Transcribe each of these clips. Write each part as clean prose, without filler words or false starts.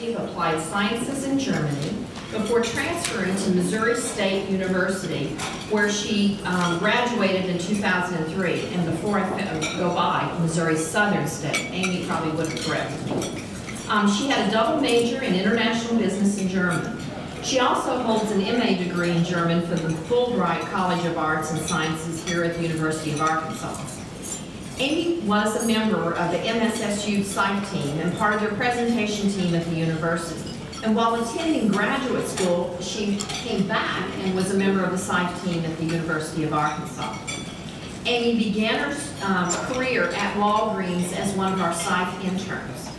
University of Applied Sciences in Germany before transferring to Missouri State University, where she graduated in 2003. And before I go by, Missouri Southern State. Amy probably would have corrected me. She had a double major in international business and German. She also holds an MA degree in German from the Fulbright College of Arts and Sciences here at the University of Arkansas. Amy was a member of the MSSU SIFE team and part of their presentation team at the university. And while attending graduate school, she came back and was a member of the SIFE team at the University of Arkansas. Amy began her career at Walgreens as one of our SIFE interns.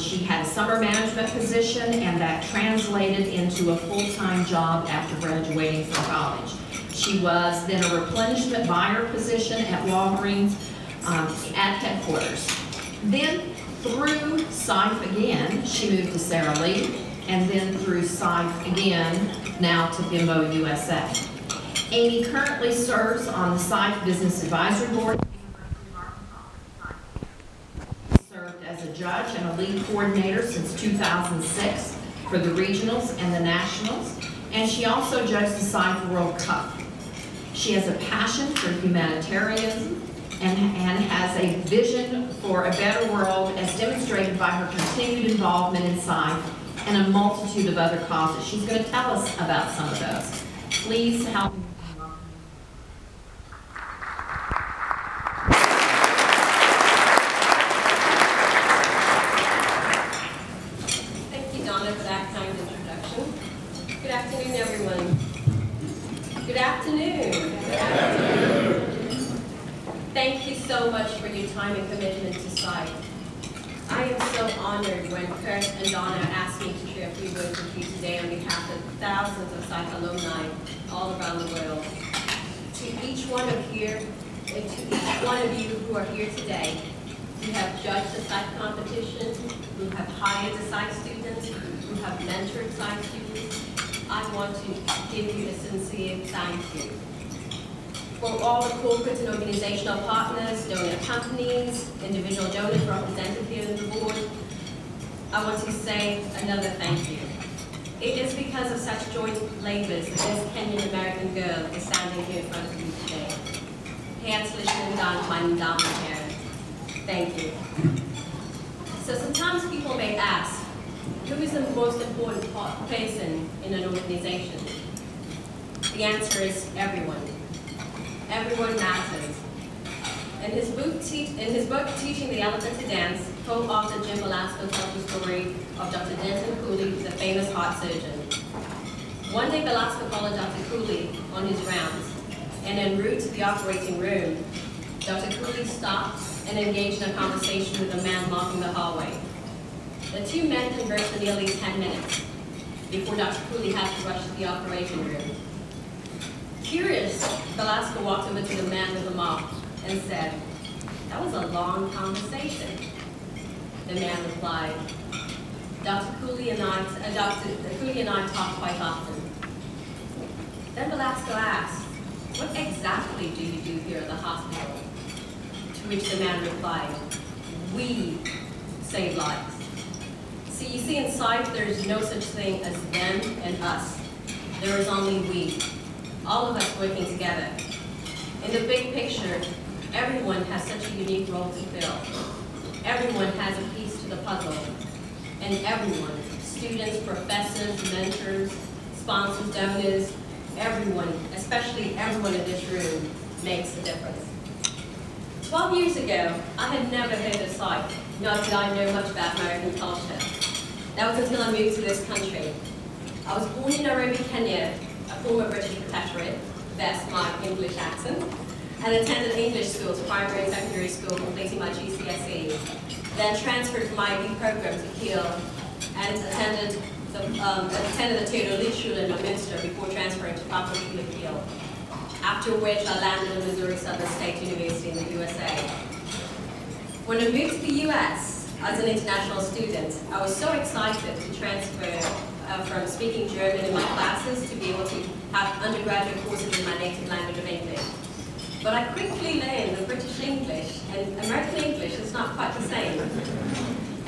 She had a summer management position, and that translated into a full-time job after graduating from college. She was then a replenishment buyer position at Walgreens at headquarters. Then through SIFE again, she moved to Sara Lee, and then through SIFE again, now to Bimbo USA. Amy currently serves on the SIFE Business Advisory Board. As a judge and a lead coordinator since 2006 for the regionals and the nationals, and she also judged the SIFE World Cup. She has a passion for humanitarianism and has a vision for a better world as demonstrated by her continued involvement in SIFE and a multitude of other causes. She's going to tell us about some of those. Please help me. Good afternoon, everyone. Good afternoon. Good afternoon. Thank you so much for your time and commitment to SIFE. I am so honored when Kurt and Donna asked me to share a few words with you today on behalf of thousands of SIFE alumni all around the world. To each one of you who are here today, who have judged the SIFE competition, who have hired the SIFE students, who have mentored SIFE students, I want to give you a sincere thank you. For all the corporate and organizational partners, donor companies, individual donors represented here on the board, I want to say another thank you. It is because of such joint labors that this Kenyan-American girl is standing here in front of you today. Herzlichen Dank, meine Damen und Herren. Thank you. So sometimes people may ask, who is the most important person in an organization? The answer is everyone. Everyone matters. In his book, Teaching the Elephant to Dance, co-author Jim Velasco tells the story of Dr. Denton Cooley, the famous heart surgeon. One day Velasco followed Dr. Cooley on his rounds, and en route to the operating room, Dr. Cooley stopped and engaged in a conversation with a man blocking the hallway. The two men conversed for nearly 10 minutes before Dr. Cooley had to rush to the operating room. Curious, Velasco walked over to the man with the mop and said, "That was a long conversation." The man replied, Dr. Cooley and I talk quite often." Then Velasco asked, "What exactly do you do here at the hospital?" To which the man replied, "We save lives." See, you see, in SIFE, there is no such thing as them and us. There is only we, all of us working together. In the big picture, everyone has such a unique role to fill. Everyone has a piece to the puzzle. And everyone, students, professors, mentors, sponsors, donors, everyone, especially everyone in this room, makes a difference. 12 years ago, I had never heard of SIFE, nor did I know much about American culture. That was until I moved to this country. I was born in Nairobi, Kenya, a former British protectorate, that's my English accent, and attended English schools, primary and secondary school, completing my GCSE. Then transferred from my IB program to Kiel and attended the Theodor Schule in Minster before transferring to faculty of Kiel. After which I landed at Missouri Southern State University in the USA. When I moved to the US as an international student, I was so excited to transfer from speaking German in my classes to be able to have undergraduate courses in my native language of English. But I quickly learned that British English and American English is not quite the same.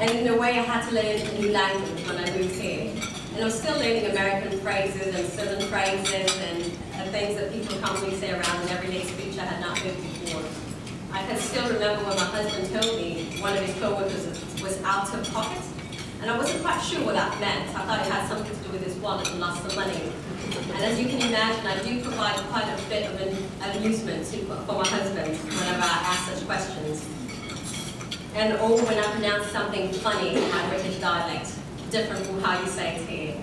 And in a way, I had to learn a new language when I moved here. And I'm still learning American phrases and Southern phrases and things that people commonly say around an everyday speech I had not heard before. I can still remember when my husband told me one of his co-workers was out of pocket. And I wasn't quite sure what that meant. I thought it had something to do with his wallet and lost the money. And as you can imagine, I do provide quite a bit of an amusement for my husband whenever I ask such questions. And or when I pronounce something funny in my British dialect, different from how you say it here.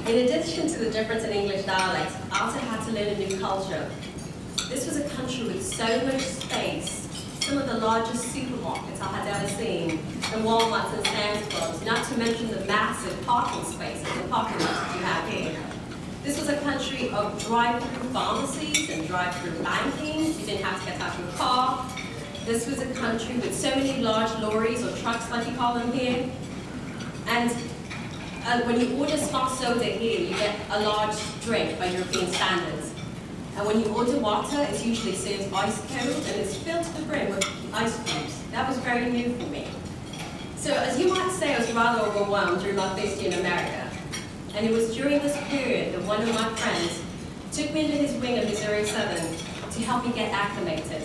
In addition to the difference in English dialects, I also had to learn a new culture. This was a country with so much space, some of the largest supermarkets I had ever seen, and Walmarts and Sam's Clubs, not to mention the massive parking spaces and parking lots you have here. This was a country of drive-through pharmacies and drive-through banking. You didn't have to get out of your car. This was a country with so many large lorries or trucks, like you call them here. And when you order soft soda here, you get a large drink by European standards. And when you order water, it's usually served ice cold and it's filled to the brim with ice cubes. That was very new for me. So as you might say, I was rather overwhelmed during my first year in America. And it was during this period that one of my friends took me into his wing of Missouri Southern to help me get acclimated.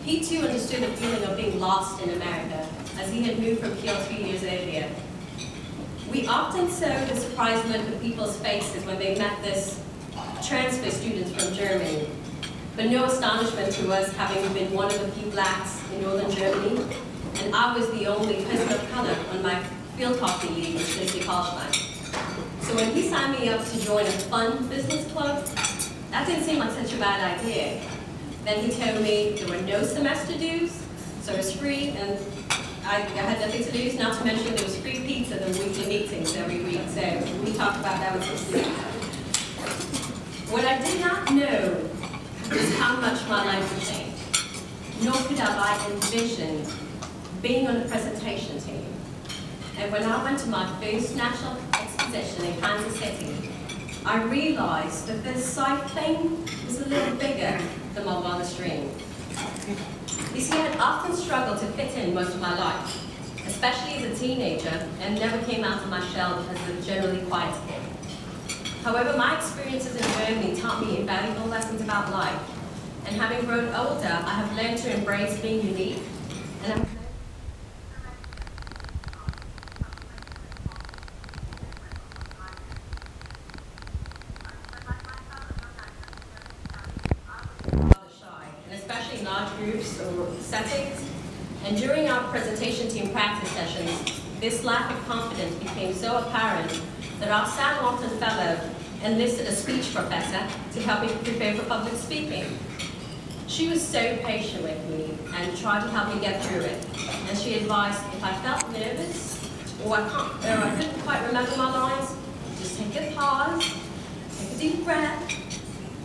He too understood the feeling of being lost in America, as he had moved from Kiel 2 years earlier. We often saw the surprised look on people's faces when they met this transfer students from Germany. But no astonishment to us, having been one of the few blacks in northern Germany, and I was the only person of color on my field hockey league in Schleswig-Holstein. So when he signed me up to join a fun business club, that didn't seem like such a bad idea. Then he told me there were no semester dues, so it was free, and I had nothing to lose, not to mention there was free pizza and weekly meetings every week, so we talked about that with some students. What I did not know was how much my life would change, nor could I envision being on a presentation team. And when I went to my first national exposition in Kansas City, I realized that this SIFE thing was a little bigger than my wildest dream. You see, I had often struggled to fit in most of my life, especially as a teenager, and never came out of my shell as a generally quiet kid. However, my experiences in Germany taught me invaluable lessons about life, and having grown older, I have learned to embrace being unique, and I have groups or settings, and during our presentation team practice sessions, this lack of confidence became so apparent that our San Martin fellow enlisted a speech professor to help me prepare for public speaking. She was so patient with me and tried to help me get through it, and she advised if I felt nervous or I couldn't quite remember my lines, just take a pause, take a deep breath,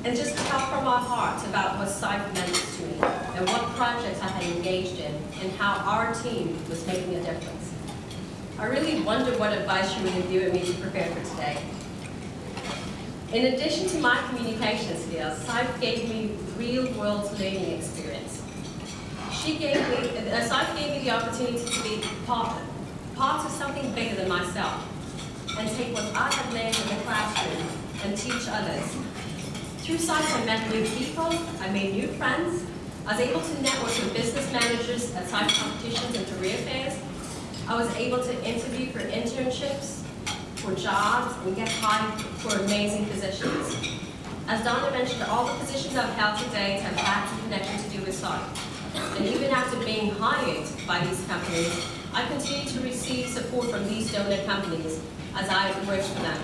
and just talk from my heart about what SIFE meant to me, and what projects I had engaged in, and how our team was making a difference. I really wondered what advice she would have given me to prepare for today. In addition to my communication skills, SIFE gave me real-world learning experience. SIFE gave me the opportunity to be part of something bigger than myself, and take what I had learned in the classroom and teach others. Through SIFE, I met new people, I made new friends, I was able to network with business managers at SIFE competitions and career fairs. I was able to interview for internships, for jobs, and get hired for amazing positions. As Donna mentioned, all the positions I've held to date have had a connection to do with SIFE. And even after being hired by these companies, I continue to receive support from these donor companies as I work for them.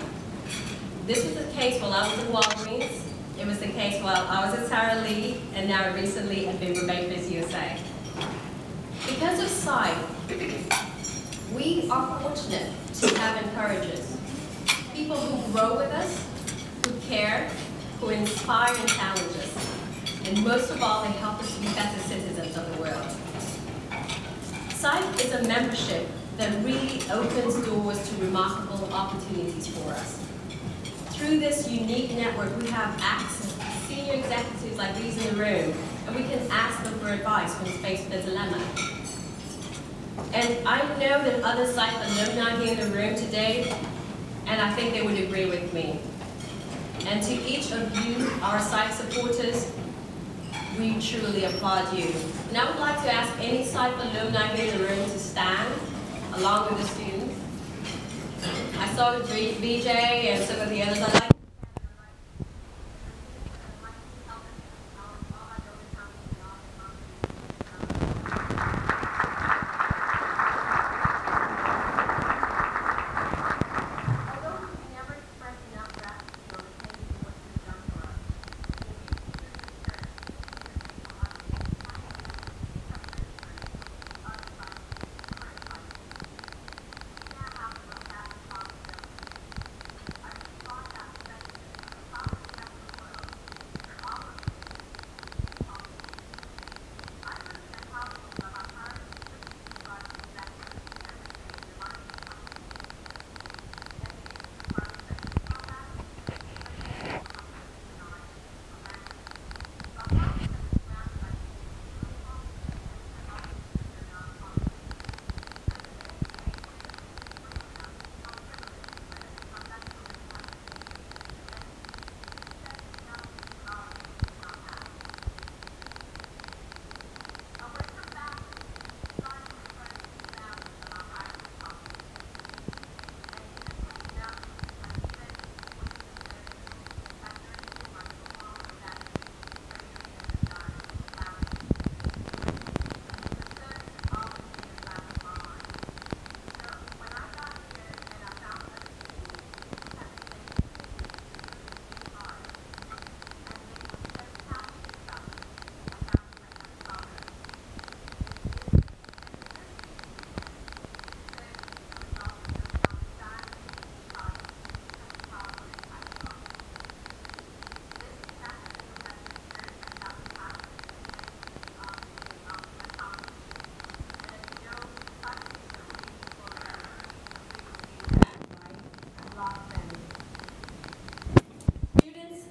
This was the case while I was at Walgreens. It was the case while I was at Sara Lee, and now recently at Bimbo Bakeries USA. Because of SIFE, we are fortunate to have encouragers, people who grow with us, who care, who inspire and challenge us, and most of all, they help us to be better citizens of the world. SIFE is a membership that really opens doors to remarkable opportunities for us. Through this unique network, we have access to senior executives like these in the room, and we can ask them for advice when faced with a dilemma. And I know that other SIFE alumni here in the room today, and I think they would agree with me. And to each of you, our SIFE supporters, we truly applaud you. And I would like to ask any SIFE alumni here in the room to stand, along with the students. I saw VJ and some of the others. I'd like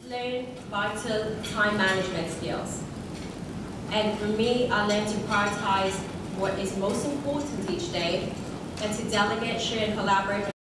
learn vital time management skills. And for me, I learned to prioritize what is most important each day and to delegate, share, and collaborate